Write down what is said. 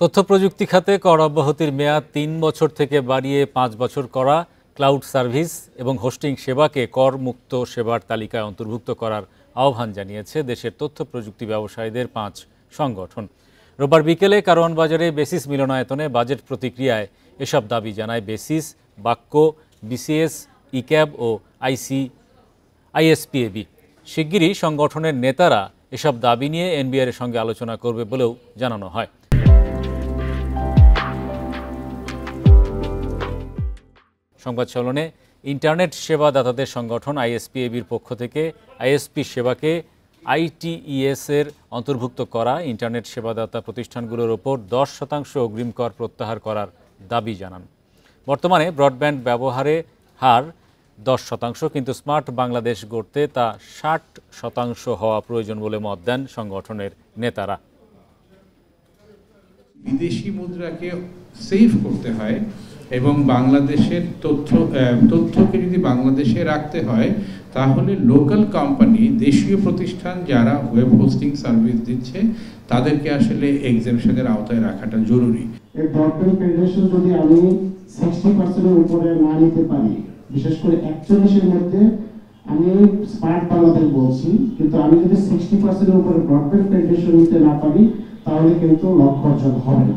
তথ্য প্রযুক্তি খাতে কর অব্যাহতির মেয়াদ ৩ বছর থেকে বাড়িয়ে ৫ বছর করা, ক্লাউড সার্ভিস এবং হোস্টিং সেবাকে করমুক্ত সেবার তালিকায় অন্তর্ভুক্ত করার আহ্বান জানিয়েছে দেশের তথ্য প্রযুক্তি ব্যবসায়ীদের ৫ সংগঠন। রোববার বিকেলে কারওয়ান বাজারে বেসিস মিলনায়তনে বাজেট প্রতিক্রিয়ায় এসব দাবি জানায় বেসিস, বাক্য, বিসিএস, ইক্যাব ও আইএসপিএবি। শিগগিরই সংগঠনের নেতারা এসব দাবি নিয়ে এনবিআর-এর সঙ্গে আলোচনা করবে বলেও জানানো হয়। সংবাদ সম্মেলনে ইন্টারনেট সেবাদাতাদের সংগঠন আইএসপিএবির পক্ষ থেকে আইএসপি সেবাকে আইটিইএস-এর অন্তর্ভুক্ত করা, ইন্টারনেট সেবাদাতা প্রতিষ্ঠানগুলোর ওপর 10% অগ্রিম কর প্রত্যাহার করার দাবি জানান। বর্তমানে ব্রডব্যান্ড ব্যবহারে হার 10%, কিন্তু স্মার্ট বাংলাদেশ গড়তে তা 60% হওয়া প্রয়োজন বলে মত দেন সংগঠনের নেতারা। বিদেশি মুদ্রাকে সেভ করতে হয় এবং বাংলাদেশের তথ্যকে যদি বাংলাদেশে রাখতে হয় তাহলে লোকাল কোম্পানি, দেশীয় প্রতিষ্ঠান যারা ওয়েব হোস্টিং সার্ভিস দিচ্ছে তাদেরকে আসলে এক্সেমশনের আওতায় রাখাটা জরুরি। এই ব্রডব্যান্ড পেনিট্রেশন যদি আমি 60% এর উপরে না নিতে পারি, বিশেষ করে 41 এর মধ্যে আমি স্মার্ট বাংলাদেশ বলছি, কিন্তু আমি যদি 60% এর উপরে ব্রডব্যান্ড পেনিট্রেশন নিতে না পারি তাহলে কিন্তু লক্ষ্য অর্জন হবে না।